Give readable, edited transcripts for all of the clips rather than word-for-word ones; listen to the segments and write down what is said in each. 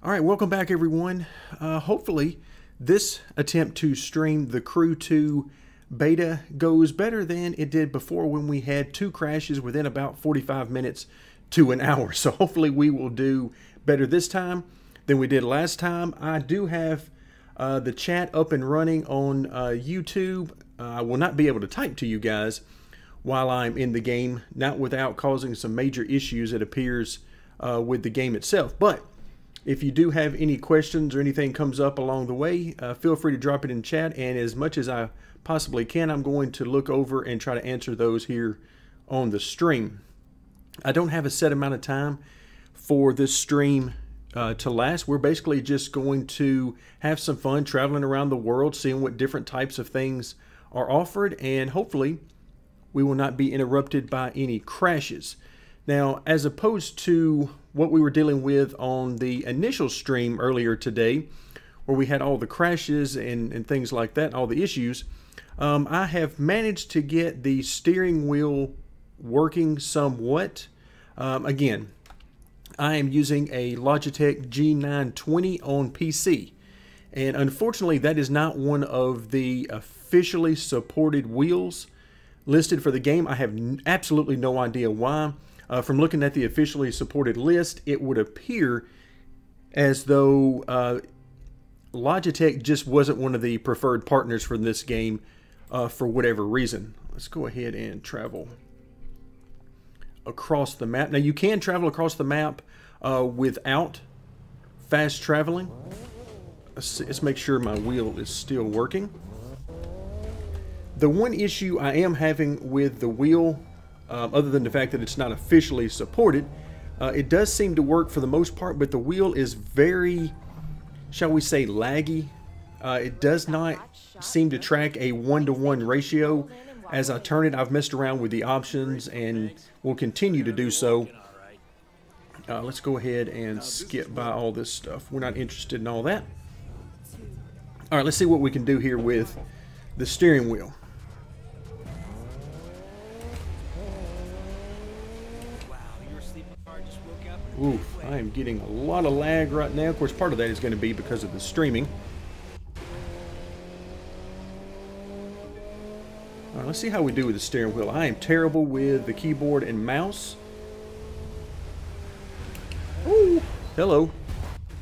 All right, welcome back, everyone. Hopefully, this attempt to stream the Crew 2 beta goes better than it did before when we had 2 crashes within about 45 minutes to an hour. So hopefully we will do better this time than we did last time. I do have the chat up and running on YouTube. I will not be able to type to you guys while I'm in the game, not without causing some major issues, it appears, with the game itself. But if you do have any questions or anything comes up along the way, feel free to drop it in chat, and as much as I possibly can, I'm going to look over and try to answer those here on the stream. I don't have a set amount of time for this stream to last. We're basically just going to have some fun traveling around the world, seeing what different types of things are offered, and hopefully we will not be interrupted by any crashes. Now, as opposed to what we were dealing with on the initial stream earlier today, where we had all the crashes and things like that, all the issues, I have managed to get the steering wheel working somewhat. Again, I am using a Logitech G920 on PC, and unfortunately that is not one of the officially supported wheels listed for the game. I have absolutely no idea why. From looking at the officially supported list, it would appear as though Logitech just wasn't one of the preferred partners for this game for whatever reason. Let's go ahead and travel across the map. Now, you can travel across the map without fast traveling. Let's make sure my wheel is still working. The one issue I am having with the wheel, other than the fact that it's not officially supported, it does seem to work for the most part, but the wheel is very, shall we say, laggy. It does not seem to track a 1-to-1 ratio as I turn it. I've messed around with the options and will continue to do so. Let's go ahead and skip by all this stuff. We're not interested in all that. All right, let's see what we can do here with the steering wheel. Oof, I am getting a lot of lag right now. Of course, part of that is going to be because of the streaming. All right, let's see how we do with the steering wheel. I am terrible with the keyboard and mouse. Ooh, hello.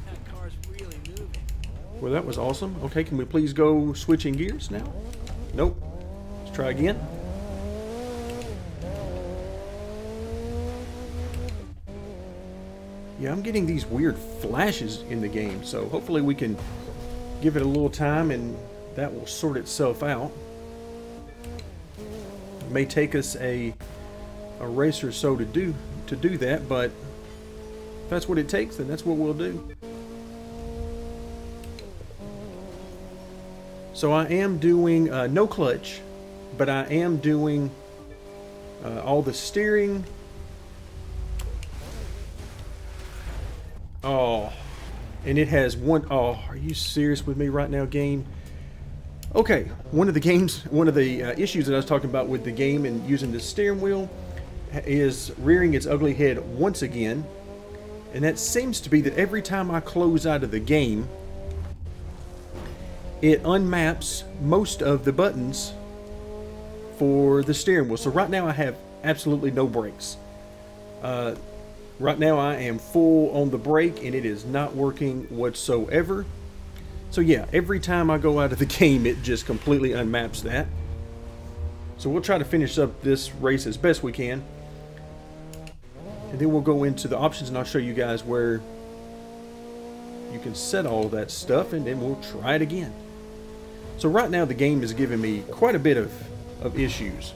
That car's really moving. Well, that was awesome. Okay, can we please go switching gears now? Nope. Let's try again. Yeah, I'm getting these weird flashes in the game, so hopefully we can give it a little time and that will sort itself out. It may take us a race or so to do that, but if that's what it takes, then that's what we'll do. So I am doing no clutch, but I am doing all the steering. Oh, and it has one. Oh, are you serious with me right now, game? Okay, one of the issues that I was talking about with the game and using the steering wheel is rearing its ugly head once again, and that seems to be that every time I close out of the game, it unmaps most of the buttons for the steering wheel. So right now I have absolutely no brakes. Right now I am full on the brake and it is not working whatsoever. So yeah, every time I go out of the game it just completely unmaps that. So we'll try to finish up this race as best we can. And then we'll go into the options and I'll show you guys where you can set all that stuff, and then we'll try it again. So right now the game is giving me quite a bit of issues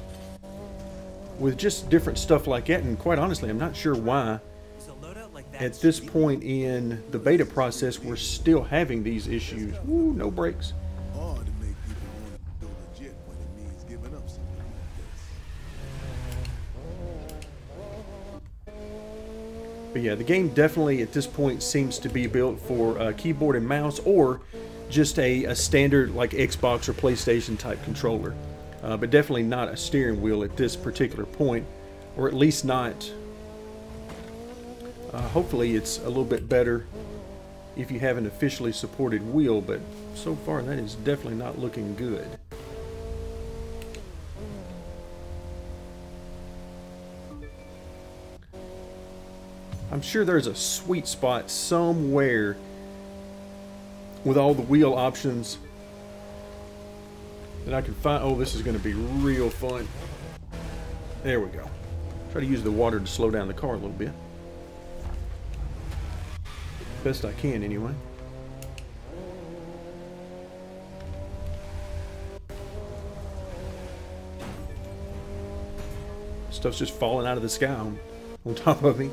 with just different stuff like that, and quite honestly I'm not sure why at this point in the beta process we're still having these issues. Ooh, no brakes. Hard to make people want to build a jet when it means giving up something like this. But yeah, the game definitely at this point seems to be built for keyboard and mouse, or just a standard like Xbox or PlayStation type controller. But definitely not a steering wheel at this particular point, or at least not. Hopefully it's a little bit better if you have an officially supported wheel, but so far that is definitely not looking good. I'm sure there's a sweet spot somewhere with all the wheel options that I can find. Oh, this is going to be real fun. There we go. Try to use the water to slow down the car a little bit. Best I can, anyway. Stuff's just falling out of the sky on top of me.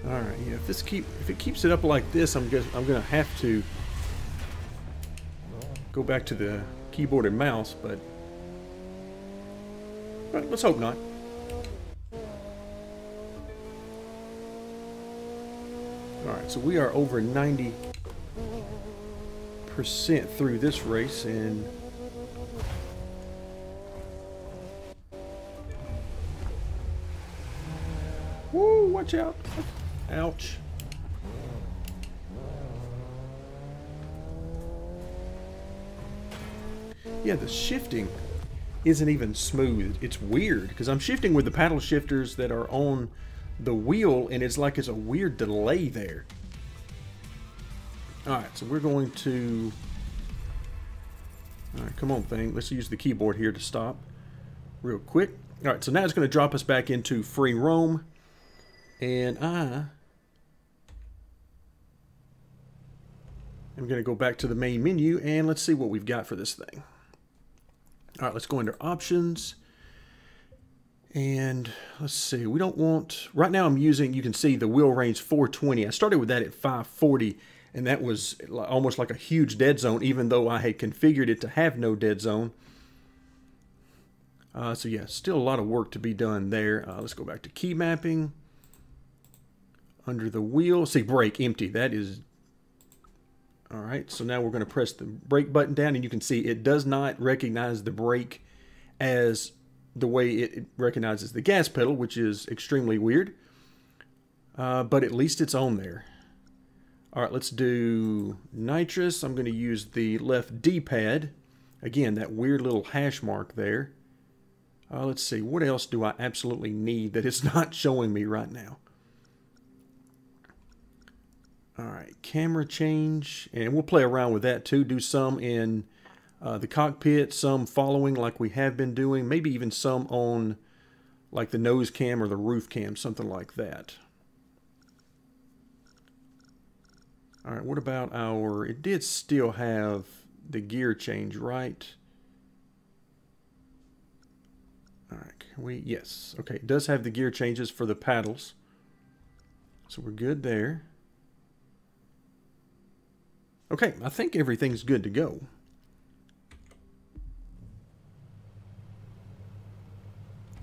All right, yeah. If it keeps it up like this, I'm gonna have to go back to the keyboard and mouse, but let's hope not. All right, so we are over 90% through this race, and woo! Watch out! Ouch. Yeah, the shifting isn't even smooth. It's weird because I'm shifting with the paddle shifters that are on the wheel, and it's like it's a weird delay there. Alright, so we're going to... Alright, come on thing. Let's use the keyboard here to stop real quick. Alright, so now it's going to drop us back into free roam. And I'm going to go back to the main menu, and let's see what we've got for this thing. All right, let's go into options. And let's see, we don't want... Right now I'm using, you can see the wheel range 420. I started with that at 540, and that was almost like a huge dead zone, even though I had configured it to have no dead zone. So yeah, still a lot of work to be done there. Let's go back to key mapping. Under the wheel, see, brake, empty. That is... All right, so now we're going to press the brake button down, and you can see it does not recognize the brake as the way it recognizes the gas pedal, which is extremely weird. But at least it's on there. All right, let's do nitrous. I'm going to use the left D-pad. Again, that weird little hash mark there. Let's see, what else do I absolutely need that it's not showing me right now? All right, camera change, and we'll play around with that too. Do some in the cockpit, some following like we have been doing, maybe even some on like the nose cam or the roof cam, something like that. All right, what about our, it did still have the gear change, right? All right, can we, yes, okay, it does have the gear changes for the paddles. So we're good there. Okay, I think everything's good to go.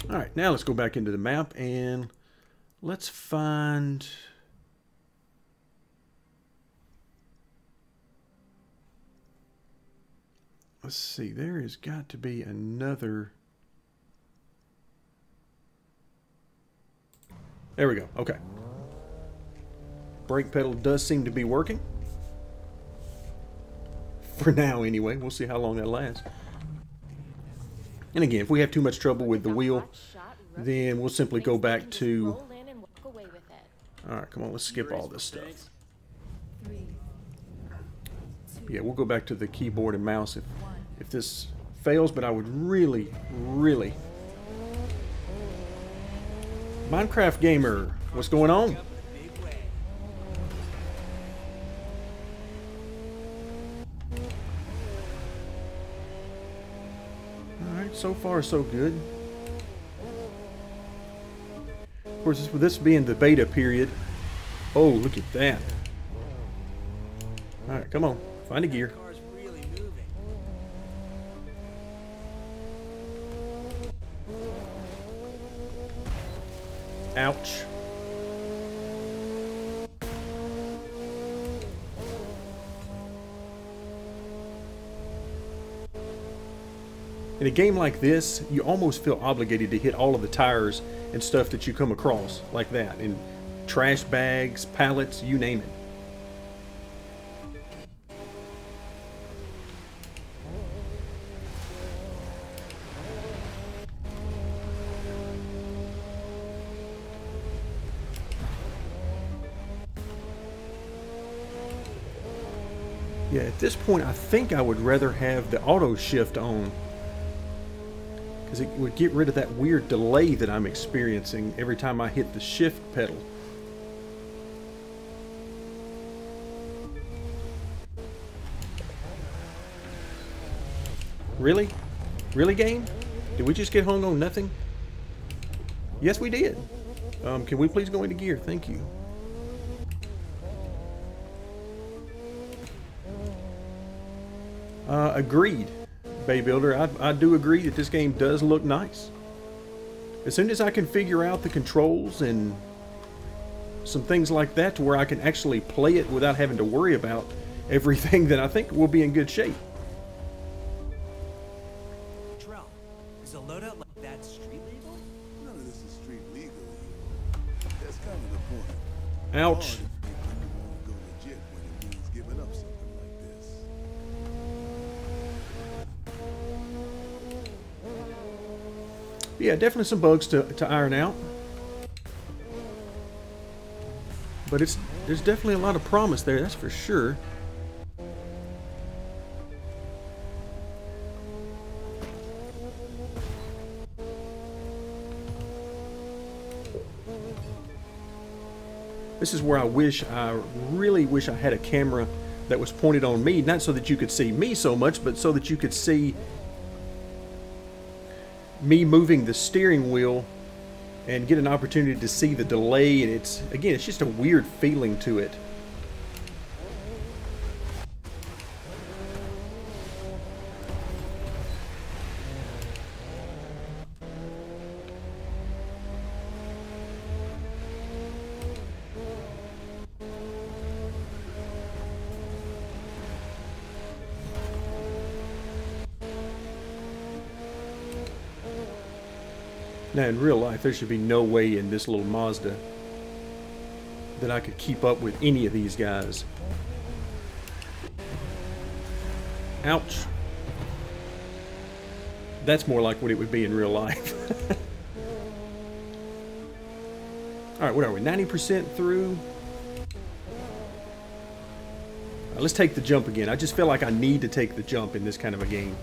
All right, now let's go back into the map and let's find... Let's see, there has got to be another... There we go, okay. Brake pedal does seem to be working. For now, anyway. We'll see how long that lasts. And again, if we have too much trouble with the wheel, then we'll simply go back to... Alright, come on, let's skip all this stuff. Yeah, we'll go back to the keyboard and mouse if this fails, but I would really... Minecraft Gamer, what's going on? So far, so good. Of course, with this being the beta period. Oh, look at that. Alright, come on. Find a gear. Car's really moving. Ouch. In a game like this, you almost feel obligated to hit all of the tires and stuff that you come across like that. In trash bags, pallets, you name it. Yeah, at this point, I think I would rather have the auto shift on, because it would get rid of that weird delay that I'm experiencing every time I hit the shift pedal. Really? Really, game? Did we just get hung on nothing? Yes, we did. Can we please go into gear? Thank you. Agreed, Bay Builder. I do agree that this game does look nice. As soon as I can figure out the controls and some things like that to where I can actually play it without having to worry about everything, then I think we'll be in good shape. Trell, is a loadout like that street legal? None of this is street legal here. That's kind of the point. Ouch. Hard if you want to go legit when it means giving up something like this. Yeah, definitely some bugs to iron out. But there's definitely a lot of promise there, that's for sure. This is where I really wish I had a camera that was pointed on me, not so that you could see me so much, but so that you could see me moving the steering wheel and get an opportunity to see the delay. And it's just a weird feeling to it. Now, in real life, there should be no way in this little Mazda that I could keep up with any of these guys. Ouch. That's more like what it would be in real life. Alright, what are we? 90% through? Right, let's take the jump again. I just feel like I need to take the jump in this kind of a game.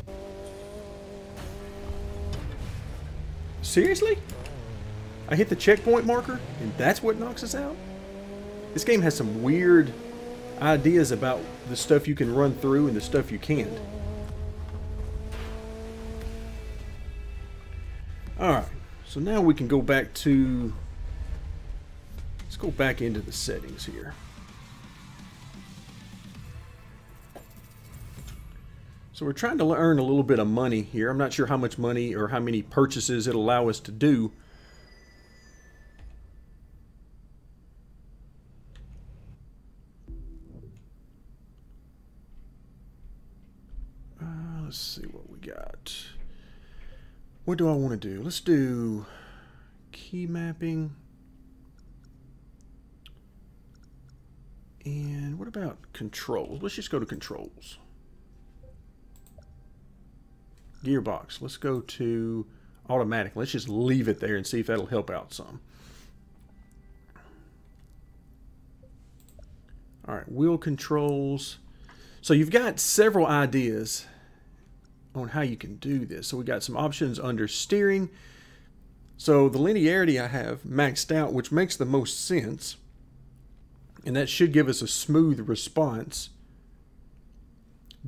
Seriously? I hit the checkpoint marker and that's what knocks us out? This game has some weird ideas about the stuff you can run through and the stuff you can't. Alright, so now we can go back to... Let's go back into the settings here. So we're trying to earn a little bit of money here. I'm not sure how much money or how many purchases it'll allow us to do. Let's see what we got. What do I want to do? Let's do key mapping. And what about controls? Let's just go to controls. Gearbox. Let's go to automatic. Let's just leave it there and see if that'll help out some. Alright, wheel controls. So you've got several ideas on how you can do this. So we got some options under steering. So the linearity I have maxed out, which makes the most sense. And that should give us a smooth response.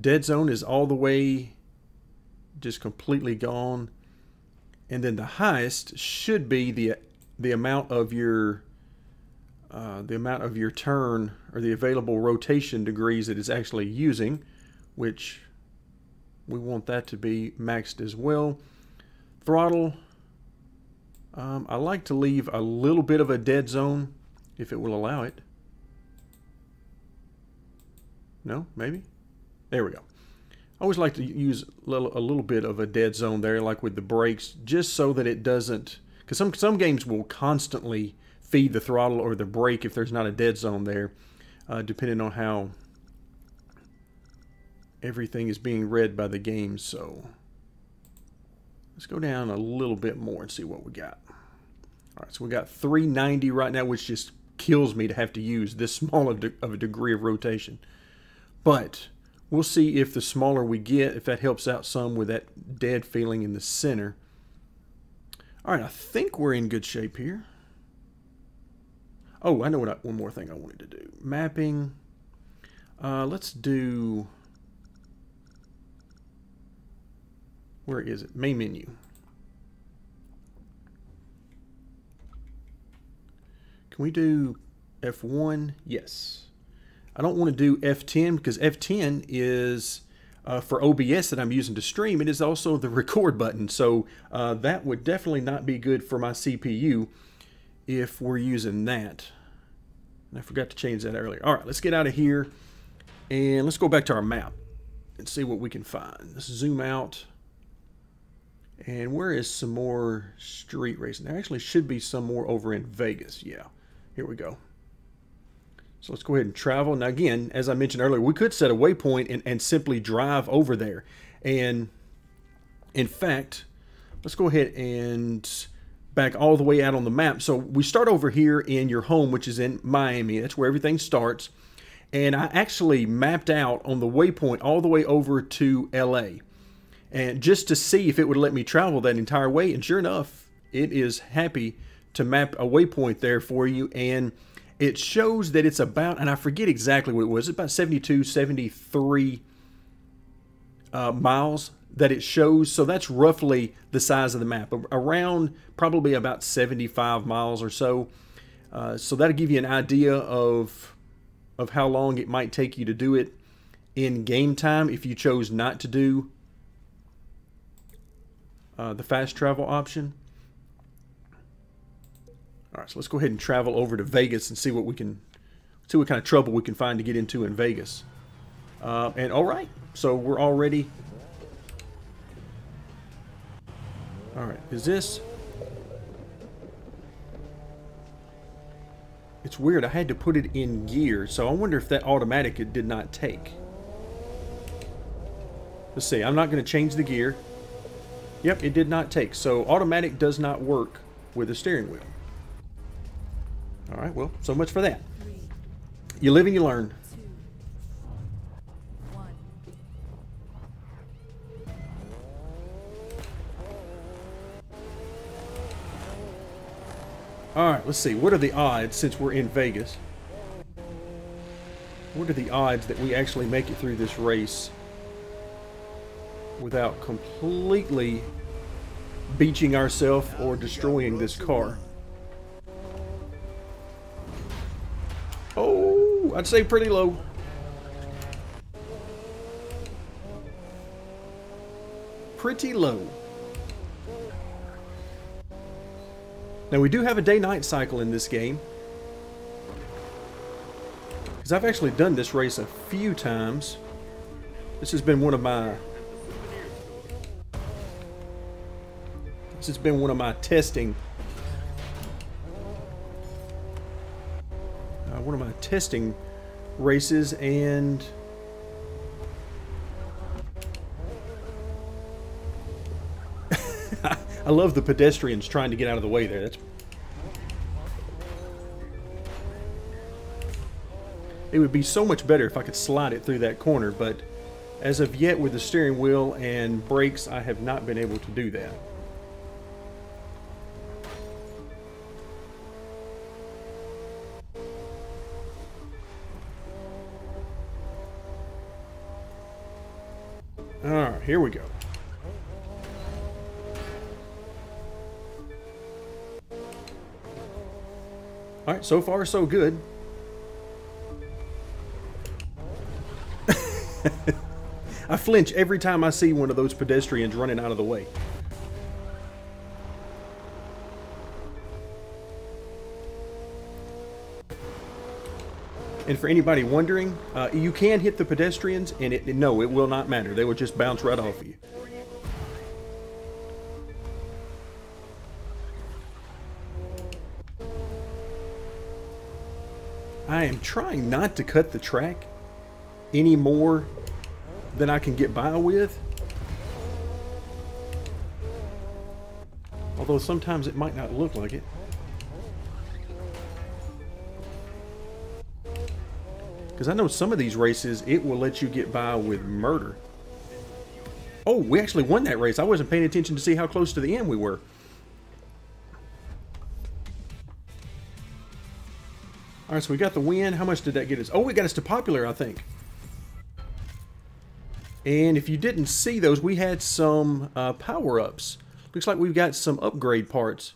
Dead zone is all the way just completely gone. And then the highest should be the amount of your turn, or the available rotation degrees that it's actually using, which we want that to be maxed as well. Throttle, I like to leave a little bit of a dead zone if it will allow it. No, maybe? There we go. I always like to use a little bit of a dead zone there, like with the brakes, just so that it doesn't, because some games will constantly feed the throttle or the brake if there's not a dead zone there, depending on how everything is being read by the game. So let's go down a little bit more and see what we got. All right, so we got 390 right now, which just kills me to have to use this small of a degree of rotation. But we'll see if the smaller we get, if that helps out some with that dead feeling in the center. All right, I think we're in good shape here. Oh, I know one more thing I wanted to do. Mapping. Let's do... Where is it? Main menu. Can we do F1? Yes. I don't want to do F10 because F10 is for OBS that I'm using to stream. It is also the record button. So that would definitely not be good for my CPU if we're using that. And I forgot to change that earlier. All right, let's get out of here and let's go back to our map and see what we can find. Let's zoom out. And where is some more street racing? There actually should be some more over in Vegas. Yeah, here we go. So let's go ahead and travel. Now again, as I mentioned earlier, we could set a waypoint and simply drive over there. And in fact, let's go ahead and back all the way out on the map. So we start over here in your home, which is in Miami. That's where everything starts. And I actually mapped out on the waypoint all the way over to LA. And just to see if it would let me travel that entire way. And sure enough, it is happy to map a waypoint there for you. And it shows that it's about, and I forget exactly what it was, about 72, 73 miles that it shows. So that's roughly the size of the map, around probably about 75 miles or so. So that'll give you an idea of how long it might take you to do it in game time if you chose not to do the fast travel option. All right, so let's go ahead and travel over to Vegas and see what kind of trouble we can find to get into in Vegas. And all right, so we're already. All right, is this? It's weird. I had to put it in gear, so I wonder if that automatic it did not take. Let's see. I'm not going to change the gear. Yep, it did not take. So automatic does not work with the steering wheel. All right, well, so much for that. You live and you learn. All right, let's see. What are the odds, since we're in Vegas? What are the odds that we actually make it through this race without completely beaching ourselves or destroying this car? Oh, I'd say pretty low. Pretty low. Now we do have a day-night cycle in this game, because I've actually done this race a few times. This has been one of my testing races, and I love the pedestrians trying to get out of the way there. It would be so much better if I could slide it through that corner, but as of yet with the steering wheel and brakes, I have not been able to do that. All right, here we go. All right, so far so good. I flinch every time I see one of those pedestrians running out of the way. And for anybody wondering, you can hit the pedestrians, and no, it will not matter. They will just bounce right off of you. I am trying not to cut the track any more than I can get by with. Although sometimes it might not look like it. Because I know some of these races, it will let you get by with murder. Oh, we actually won that race. I wasn't paying attention to see how close to the end we were. Alright, so we got the win. How much did that get us? Oh, it got us to popular, I think. And if you didn't see those, we had some power-ups. Looks like we've got some upgrade parts.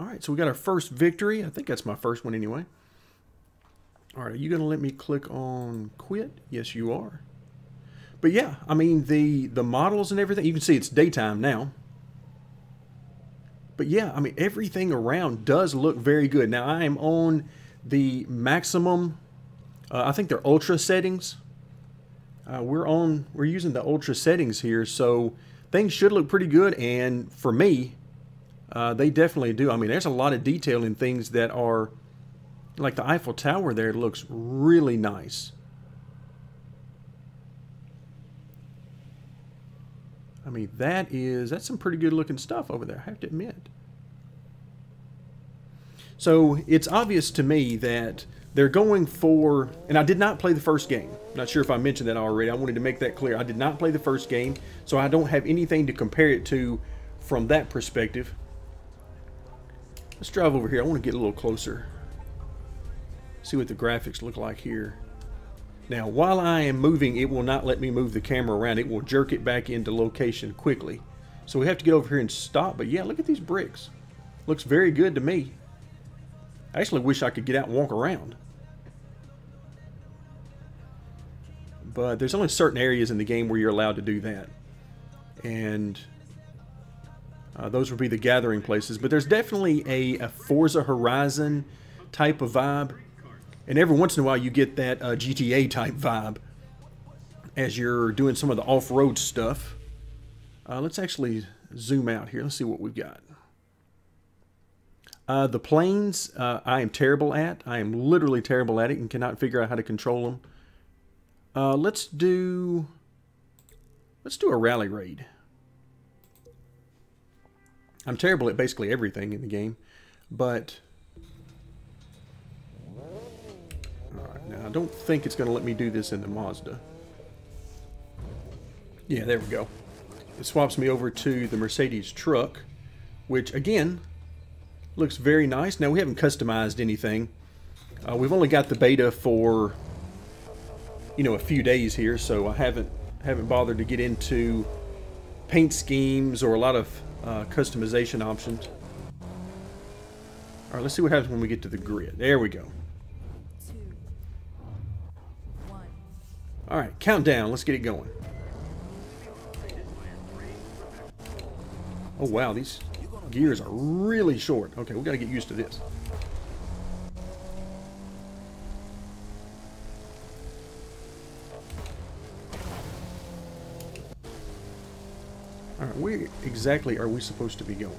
Alright, so we got our first victory. I think that's my first one anyway. Alright, are you going to let me click on quit? Yes, you are. But yeah, I mean, the models and everything, you can see it's daytime now. But yeah, I mean, everything around does look very good. Now, I am on the maximum, I think they're ultra settings. We're using the ultra settings here, so things should look pretty good. And for me, they definitely do. I mean, there's a lot of detail in things that are, like the Eiffel Tower there looks really nice. I mean, that's some pretty good looking stuff over there, I have to admit. So it's obvious to me that they're going for, and I did not play the first game. I'm not sure if I mentioned that already. I wanted to make that clear. I did not play the first game, so I don't have anything to compare it to from that perspective. Let's drive over here. I want to get a little closer. See what the graphics look like here. Now, while I am moving, it will not let me move the camera around. It will jerk it back into location quickly. So we have to get over here and stop. But yeah, look at these bricks. Looks very good to me. I actually wish I could get out and walk around. But there's only certain areas in the game where you're allowed to do that. And those would be the gathering places. But there's definitely a Forza Horizon type of vibe. And every once in a while you get that GTA type vibe as you're doing some of the off-road stuff. Let's actually zoom out here. Let's see what we've got. The planes, I am terrible at. I am literally terrible at it and cannot figure out how to control them. Let's do a rally raid. I'm terrible at basically everything in the game, but alright, now I don't think it's going to let me do this in the Mazda. Yeah, there we go. It swaps me over to the Mercedes truck, which again looks very nice. Now we haven't customized anything. We've only got the beta for, you know, a few days here, so I haven't bothered to get into paint schemes or a lot of customization options. All right, let's see what happens when we get to the grid. There we go. 2, 1. All right, countdown. Let's get it going. Oh wow, these gears are really short. Okay, we got to get used to this. All right, where exactly are we supposed to be going?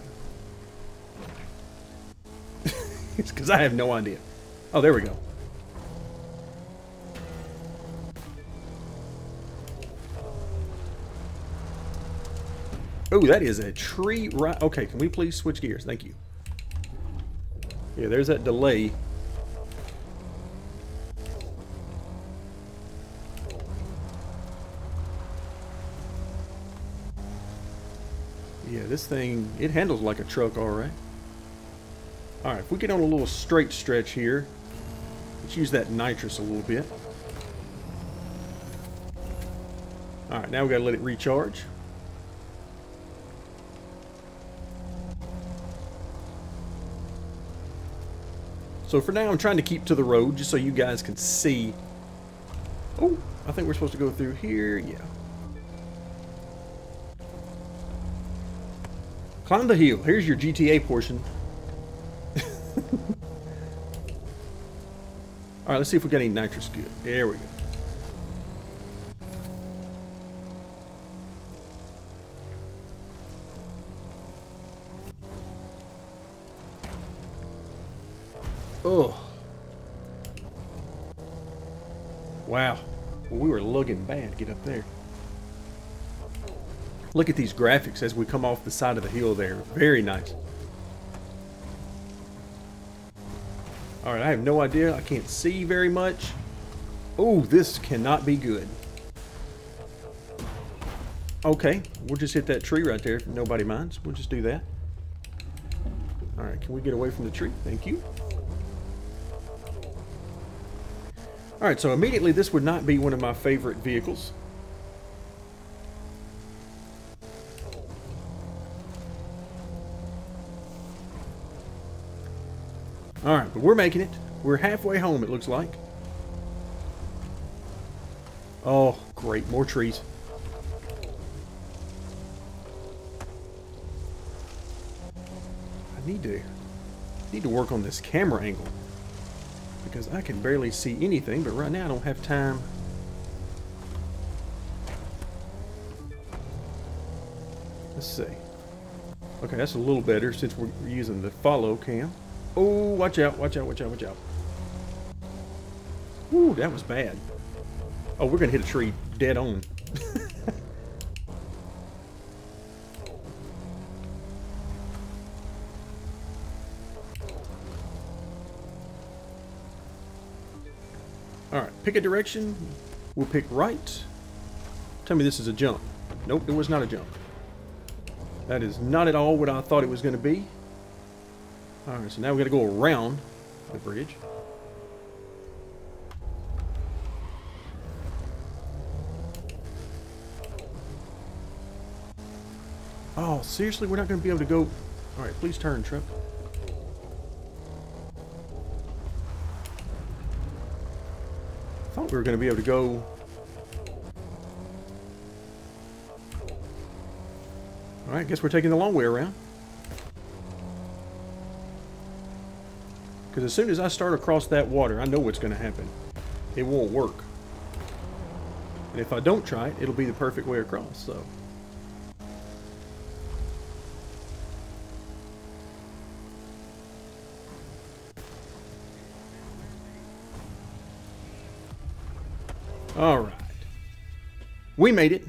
It's because I have no idea. Oh, there we go. Oh, that is a tree right. Okay, can we please switch gears? Thank you. Yeah, there's that delay. Yeah, this thing, it handles like a truck, all right. All right, if we get on a little straight stretch here, let's use that nitrous a little bit. All right, now we got to let it recharge. So for now, I'm trying to keep to the road just so you guys can see. Oh, I think we're supposed to go through here. Yeah. Climb the hill. Here's your GTA portion. Alright, let's see if we got any nitrous good. There we go. Oh. Wow. Well, we were looking bad to get up there. Look at these graphics as we come off the side of the hill there. Very nice. Alright, I have no idea. I can't see very much. Oh, this cannot be good. Okay, we'll just hit that tree right there if nobody minds. We'll just do that. Alright, can we get away from the tree? Thank you. Alright, so immediately this would not be one of my favorite vehicles. Alright, but we're making it. We're halfway home, it looks like. Oh, great. More trees. I need to work on this camera angle, because I can barely see anything, but right now I don't have time. Let's see. Okay, that's a little better since we're using the follow cam. Oh, watch out, watch out, watch out, watch out. Ooh, that was bad. Oh, we're going to hit a tree dead on. Alright, pick a direction. We'll pick right. Tell me this is a jump. Nope, it was not a jump. That is not at all what I thought it was going to be. Alright, so now we got to go around the bridge. Oh, seriously? We're not going to be able to go... Alright, please turn, truck. I thought we were going to be able to go... Alright, guess we're taking the long way around. Because as soon as I start across that water, I know what's going to happen. It won't work. And if I don't try it, it'll be the perfect way across, so... Alright. We made it.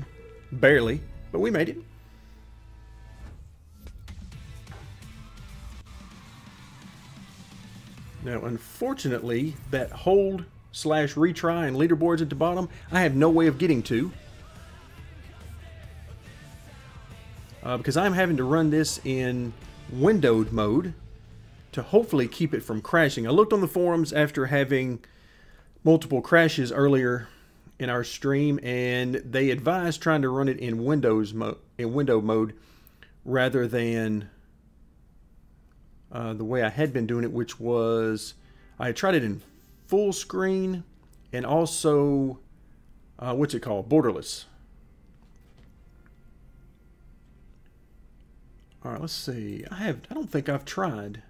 Barely, but we made it. Now, unfortunately, that hold / retry and leaderboards at the bottom, I have no way of getting to. Because I'm having to run this in windowed mode to hopefully keep it from crashing. I looked on the forums after having multiple crashes earlier in our stream, and they advised trying to run it in window mode rather than the way I had been doing it, which was I had tried it in full screen and also what's it called, borderless. All right, let's see. I don't think I've tried.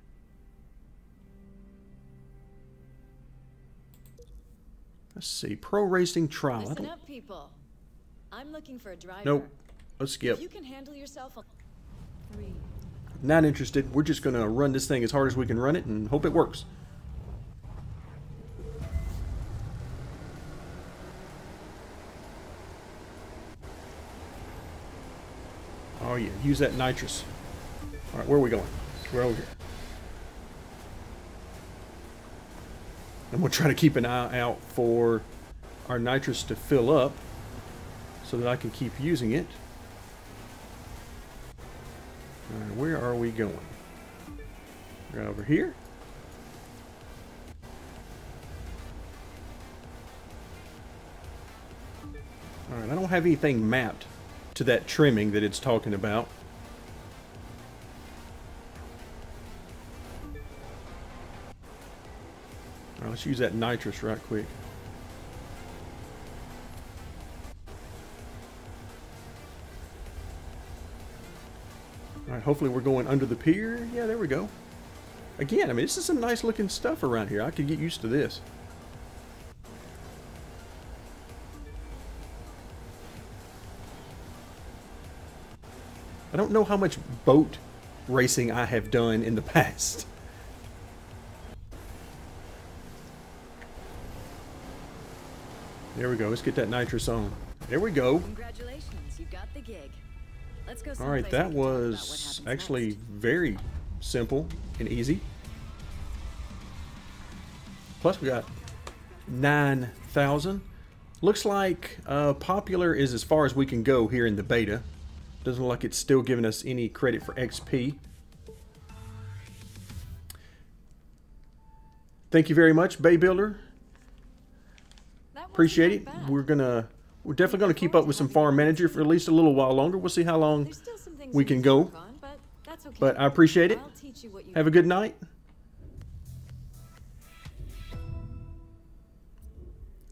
Let's see. Pro racing trial. Listen up, people. I'm looking for a driver. Nope. Let's skip. If you can handle yourself on 3. Not interested. We're just going to run this thing as hard as we can run it and hope it works. Oh yeah, use that nitrous. All right, where are we going? We're over here. I'm going to try to keep an eye out for our nitrous to fill up so that I can keep using it. All right, where are we going? Right over here. All right, I don't have anything mapped to that trimming that it's talking about. All right, let's use that nitrous right quick. All right, hopefully we're going under the pier. Yeah, there we go. Again, I mean, this is some nice looking stuff around here. I could get used to this. I don't know how much boat racing I have done in the past. There we go. Let's get that nitrous on. There we go. Congratulations, you got the gig. Let's go. All right, that was actually very simple and easy. Plus we got 9,000. Looks like popular is as far as we can go here in the beta. Doesn't look like it's still giving us any credit for XP. Thank you very much, Bay Builder. Appreciate it. We're definitely gonna keep up with some Farm Manager for at least a little while longer. We'll see how long we can go. But I appreciate it. Have a good night.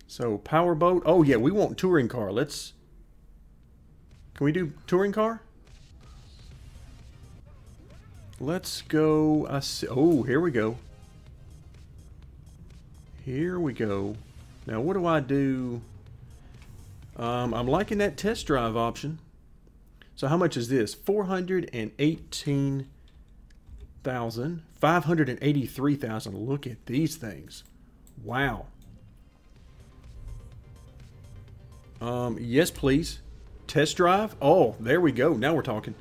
So powerboat. Oh yeah, we want touring car. Can we do touring car? Let's go. Oh, here we go. Here we go. Now what do I do? I'm liking that test drive option. So how much is this? 418,000, 583,000. Look at these things. Wow. Yes, please. Test drive. Oh, there we go. Now we're talking.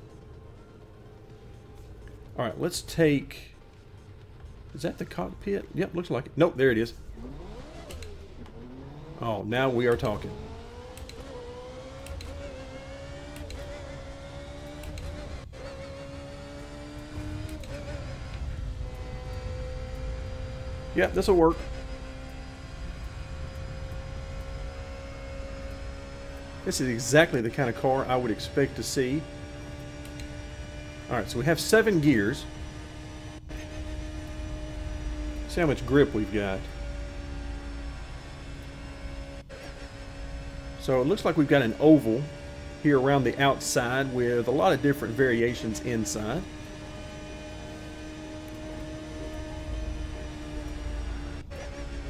All right, let's take. Is that the cockpit? Yep, looks like it. Nope, there it is. Oh, now we are talking. Yep, this will work. This is exactly the kind of car I would expect to see. Alright, so we have 7 gears. See how much grip we've got. So it looks like we've got an oval here around the outside with a lot of different variations inside.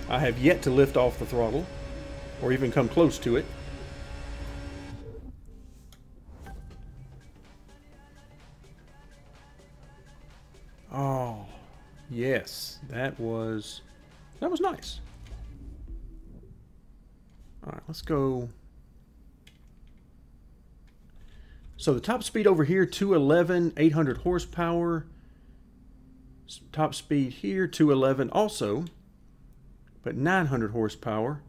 I have yet to lift off the throttle or even come close to it. Oh, yes, that was nice. All right, let's go. So the top speed over here, 211, 800 horsepower. Top speed here, 211 also, but 900 horsepower.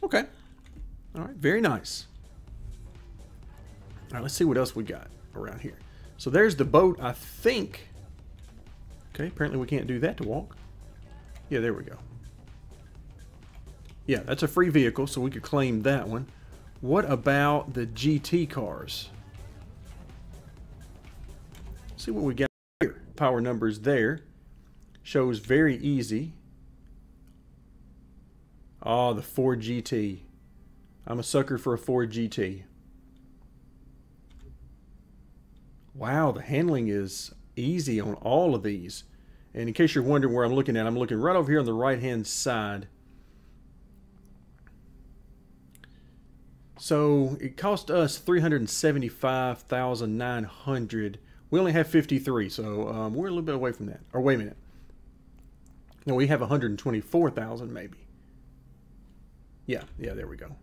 Okay. All right, very nice. All right, let's see what else we got around here. So there's the boat, I think. Okay, apparently we can't do that to walk. Yeah, there we go. Yeah, that's a free vehicle, so we could claim that one. What about the GT cars? See what we got here. Power numbers there. Shows very easy. Oh, the Ford GT. I'm a sucker for a Ford GT. Wow, the handling is easy on all of these. And in case you're wondering where I'm looking at, I'm looking right over here on the right-hand side. So it cost us $375,900. We only have 53, so we're a little bit away from that. Or wait a minute. No, we have 124,000 maybe. Yeah, there we go.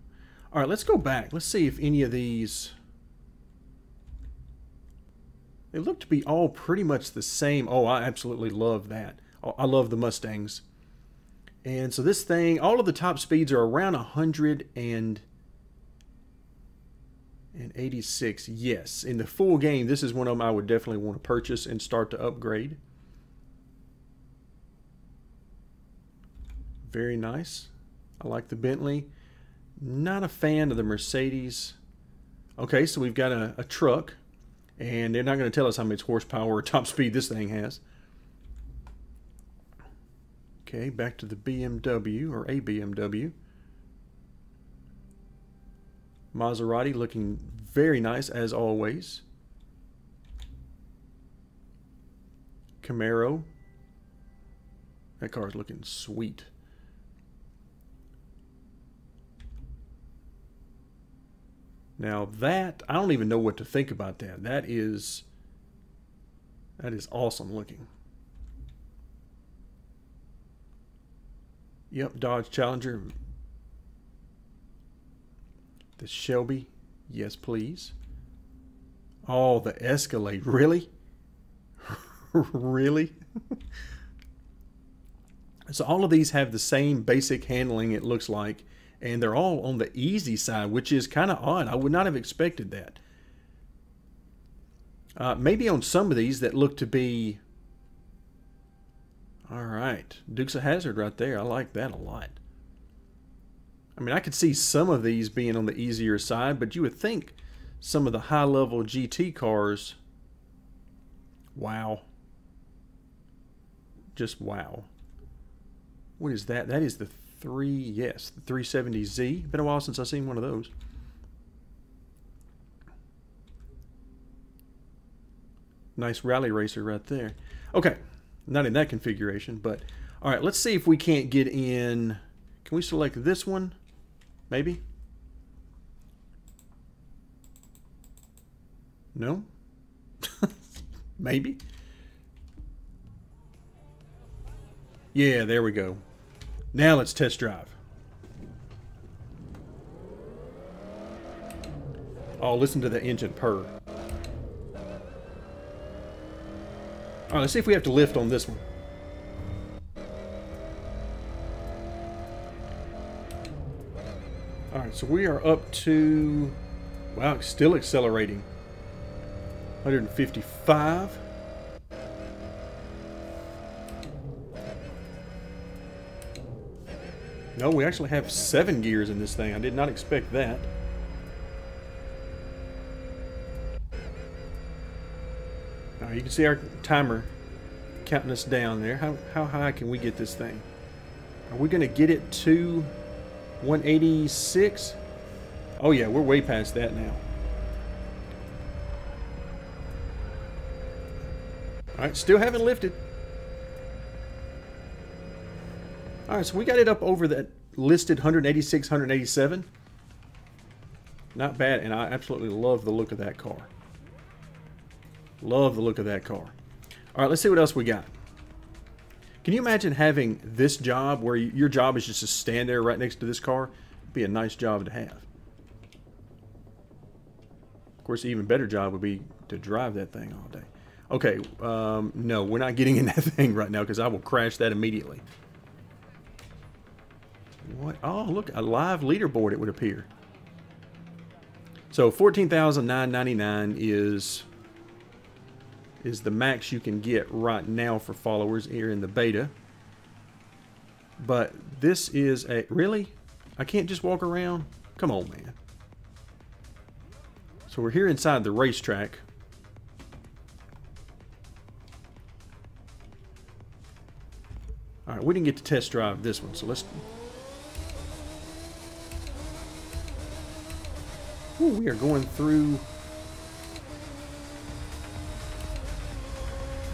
All right, let's go back. Let's see if any of these... They look to be all pretty much the same. Oh, I absolutely love that. I love the Mustangs. And so this thing, all of the top speeds are around 186. Yes, in the full game, this is one of them I would definitely want to purchase and start to upgrade. Very nice. I like the Bentley. Not a fan of the Mercedes. Okay, so we've got a truck. And they're not going to tell us how much horsepower or top speed this thing has. Okay, back to the BMW, or a BMW. Maserati looking very nice as always. Camaro. That car's looking sweet. Now that, I don't even know what to think about that. That is awesome looking. Yep, Dodge Challenger. The Shelby. Yes, please. Oh, the Escalade. Really? Really? So all of these have the same basic handling, it looks like, and they're all on the easy side, which is kind of odd. I would not have expected that. Maybe on some of these that look to be... All right. Dukes of Hazzard right there. I like that a lot. I mean, I could see some of these being on the easier side, but you would think some of the high-level GT cars... Wow. Just wow. What is that? That is the the 370Z. Been a while since I've seen one of those. Nice rally racer right there. Okay, not in that configuration, but all right, let's see if we can't get in. Can we select this one? Maybe? No? Maybe? Yeah, there we go. Now let's test drive. Oh, listen to the engine purr. All right, let's see if we have to lift on this one. All right, so we are up to, wow, it's still accelerating. 155. No, we actually have 7 gears in this thing. I did not expect that. Now you can see our timer counting us down there. How high can we get this thing? Are we going to get it to 186? Oh yeah, we're way past that now. Alright, still haven't lifted. Alright, so we got it up over that listed 186, 187. Not bad, and I absolutely love the look of that car. Love the look of that car. Alright, let's see what else we got. Can you imagine having this job where your job is just to stand there right next to this car? It'd be a nice job to have. Of course, an even better job would be to drive that thing all day. Okay, no, we're not getting in that thing right now because I will crash that immediately. What? Oh, look, a live leaderboard, it would appear. So 14,999 is the max you can get right now for followers here in the beta. But this is a... Really? I can't just walk around? Come on, man. So we're here inside the racetrack. Alright, we didn't get to test drive this one, so let's... Ooh, we are going through...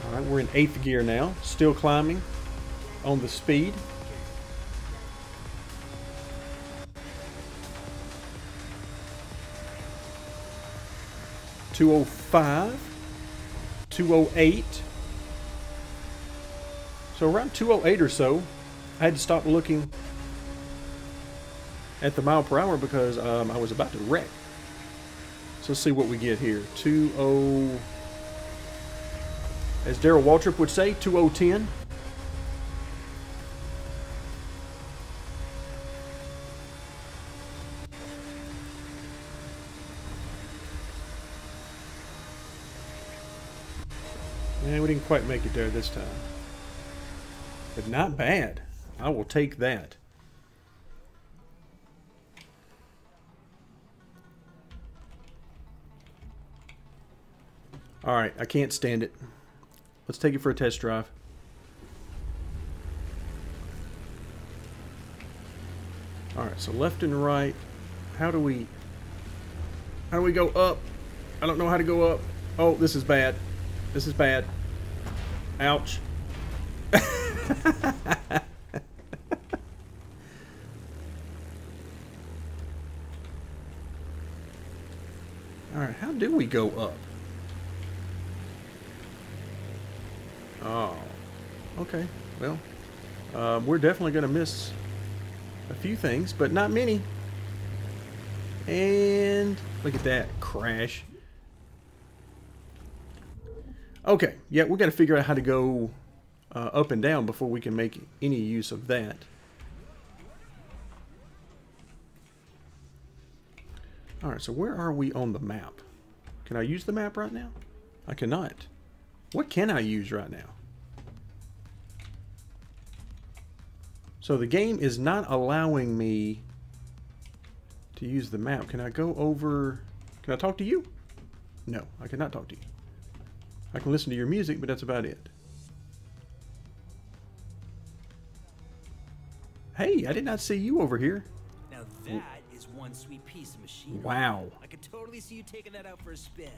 Alright, we're in 8th gear now. Still climbing on the speed. .205, 208. So around 208 or so, I had to stop looking at the mile per hour because I was about to wreck. So let's see what we get here. 20, as Daryl Waltrip would say, 2010. Yeah, we didn't quite make it there this time. But not bad. I will take that. Alright, I can't stand it. Let's take it for a test drive. Alright, so left and right. How do we go up? I don't know how to go up. Oh, this is bad. This is bad. Ouch. do we go up? Oh, okay. Well, we're definitely going to miss a few things, but not many. And look at that crash. Okay, yeah, we got to figure out how to go up and down before we can make any use of that. All right, so where are we on the map? Can I use the map right now? I cannot. What can I use right now? So the game is not allowing me to use the map. Can I go over... Can I talk to you? No, I cannot talk to you. I can listen to your music, but that's about it. Hey, I did not see you over here. Now that is one sweet piece of machinery. Wow. I could totally see you taking that out for a spin.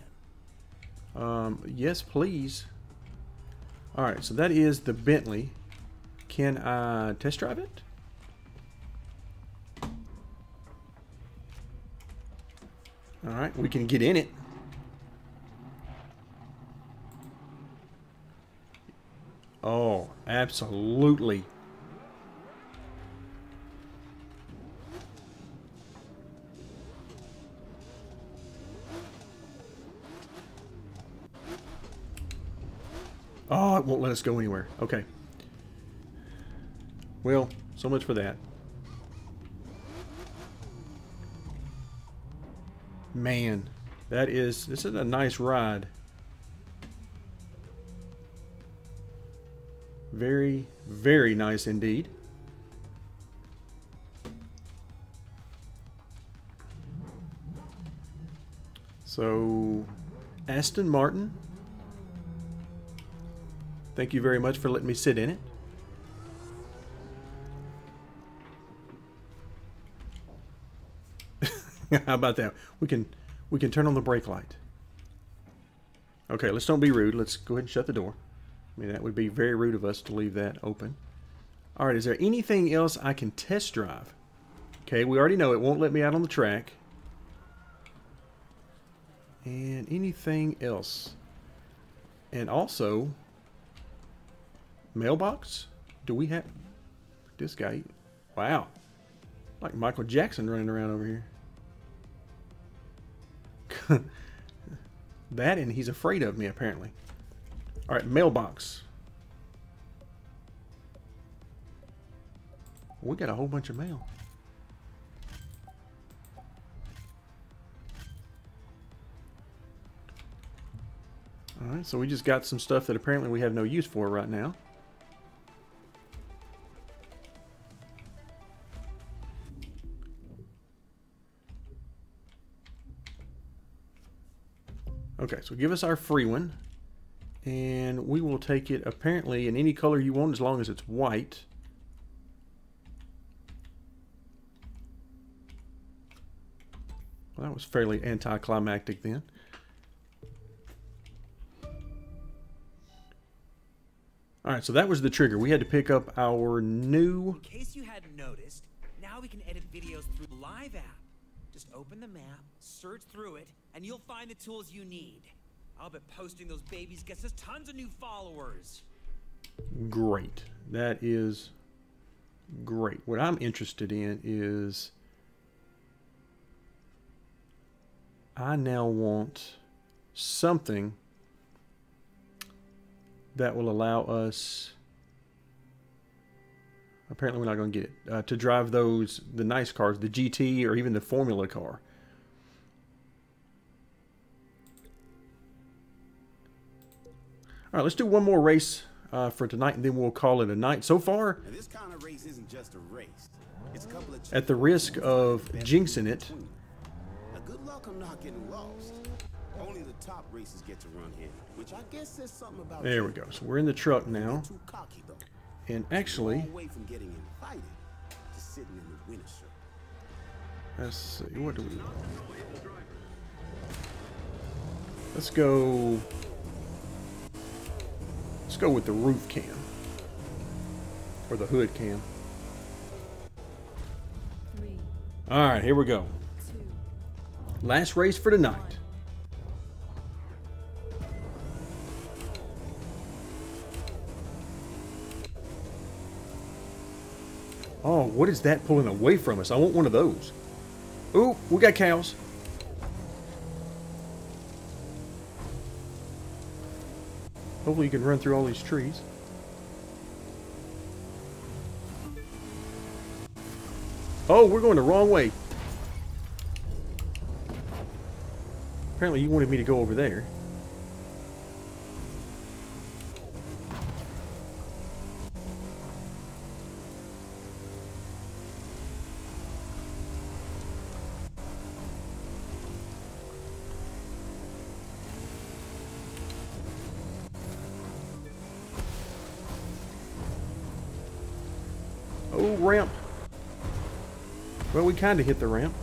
Yes, please. Alright, so that is the Bentley. Can I test drive it? Alright, we can get in it. Oh, absolutely. Oh, it won't let us go anywhere. Okay. Well, so much for that. Man, this is a nice ride. Very, very nice indeed. So, Aston Martin, thank you very much for letting me sit in it. How about that? We can turn on the brake light. Okay, let's don't be rude. Let's go ahead and shut the door. I mean, that would be very rude of us to leave that open. All right, is there anything else I can test drive? Okay, we already know it won't let me out on the track. And anything else? And also, mailbox? Do we have this guy? Wow, like Michael Jackson running around over here. That, and he's afraid of me apparently. All right, mailbox. We got a whole bunch of mail. All right, so we just got some stuff that apparently we have no use for right now. Okay, so give us our free one, and we will take it apparently in any color you want as long as it's white. Well, that was fairly anticlimactic then. Alright, so that was the trigger. We had to pick up our new... In case you hadn't noticed, now we can edit videos through the Live app. Just open the map, search through it, and you'll find the tools you need. I'll bet posting those babies gets us tons of new followers. Great. That is great. What I'm interested in is I now want something that will allow us, apparently we're not going to get it, to drive the nice cars, the GT or even the Formula car. All right, let's do one more race for tonight, and then we'll call it a night. So far, And this kind of race isn't just a race. It's a couple of at the risk of jinxing it, now, good luck on not getting lost. Only the top races get to run here, which I guess says something about there we go. So we're in the truck now, too cocky though. and actually, Long way from getting invited to sitting in the winner's shirt. let's see, what do we want? Let's go with the roof cam, or the hood cam. 3, All right, here we go. 2, Last race for tonight. Oh, what is that pulling away from us? I want one of those. Ooh, we got cows. Hopefully you can run through all these trees. Oh, we're going the wrong way. Apparently you wanted me to go over there. Oh, ramp. Well, we kind of hit the ramp.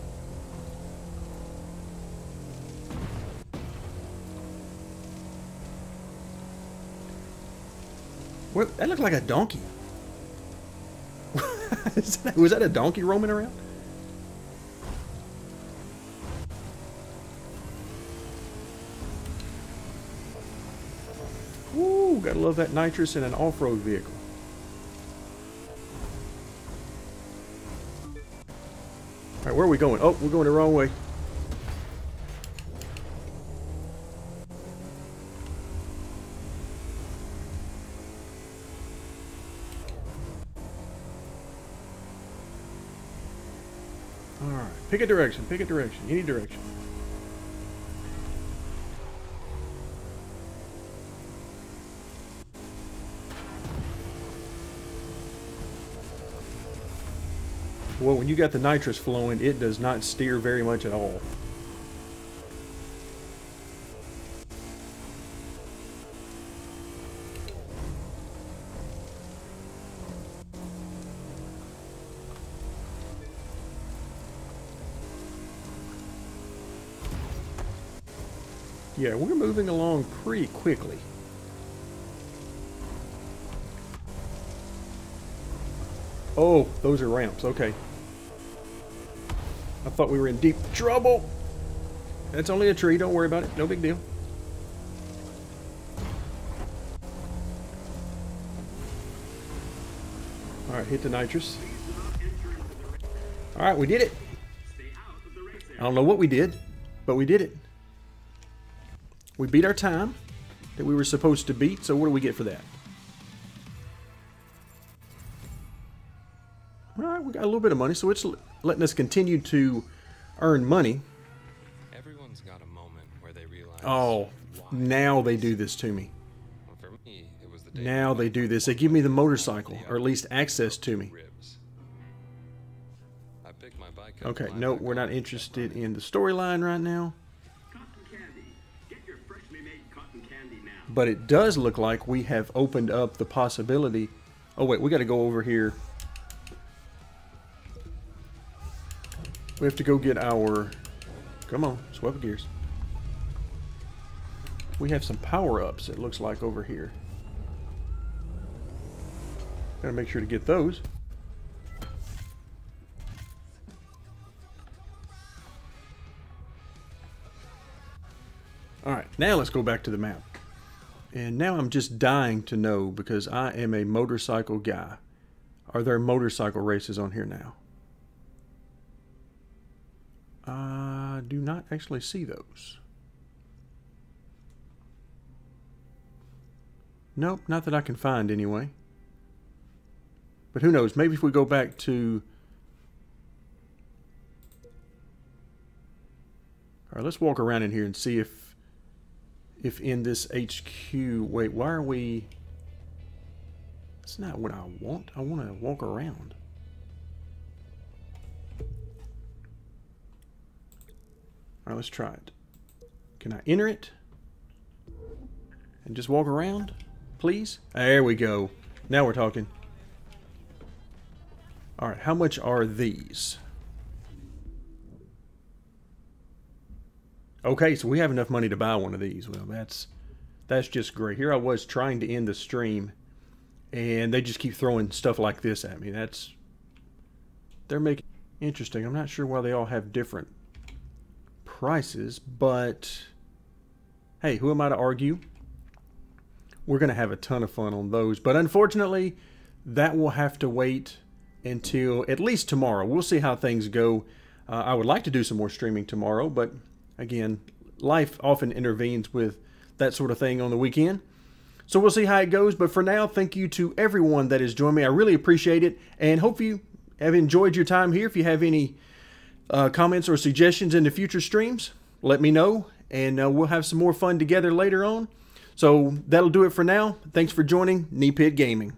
Well, that looked like a donkey. Was that a donkey roaming around? Woo, gotta love that nitrous in an off-road vehicle. Alright, where are we going? Oh, we're going the wrong way. Alright, pick a direction, any direction. Well, when you got the nitrous flowing, it does not steer very much at all. Yeah, we're moving along pretty quickly. Oh, those are ramps. Okay. I thought we were in deep trouble. That's only a tree. Don't worry about it. No big deal. Alright, hit the nitrous. Alright, we did it. I don't know what we did, but we did it. We beat our time that we were supposed to beat, so what do we get for that? Alright, we got a little bit of money, so it's letting us continue to earn money. Everyone's got a moment where they realize. Oh, now they do this to me. Well, for me, it was the day Now they do this. They give me the motorcycle, or at least access to me. ribs. I picked my bike up Okay, and no, I we're not interested in the storyline right now. Cotton candy. Get your freshly made cotton candy now. But it does look like we have opened up the possibility. Oh wait, we got to go over here. We have to go get our... Come on, swap gears. We have some power-ups, it looks like, over here. Gotta make sure to get those. Alright, now let's go back to the map. And now I'm just dying to know, because I am a motorcycle guy. Are there motorcycle races on here now? I do not actually see those. Nope, not that I can find anyway. But who knows, maybe if we go back to... Alright, let's walk around in here and see if in this HQ... Wait, why are we... That's not what I want. I want to walk around. Alright, let's try it. Can I enter it? And just walk around? Please? There we go. Now we're talking. Alright, how much are these? Okay, so we have enough money to buy one of these. Well, that's just great. Here I was trying to end the stream, and they just keep throwing stuff like this at me. They're making it interesting. I'm not sure why they all have different prices, but hey, who am I to argue? We're going to have a ton of fun on those, but unfortunately, that will have to wait until at least tomorrow. We'll see how things go. I would like to do some more streaming tomorrow, but again, life often intervenes with that sort of thing on the weekend. So we'll see how it goes. But for now, thank you to everyone that has joined me. I really appreciate it, and hope you have enjoyed your time here. If you have any comments or suggestions in the future streams, let me know, and we'll have some more fun together later on. So that'll do it for now. Thanks for joining Knee Pit Gaming.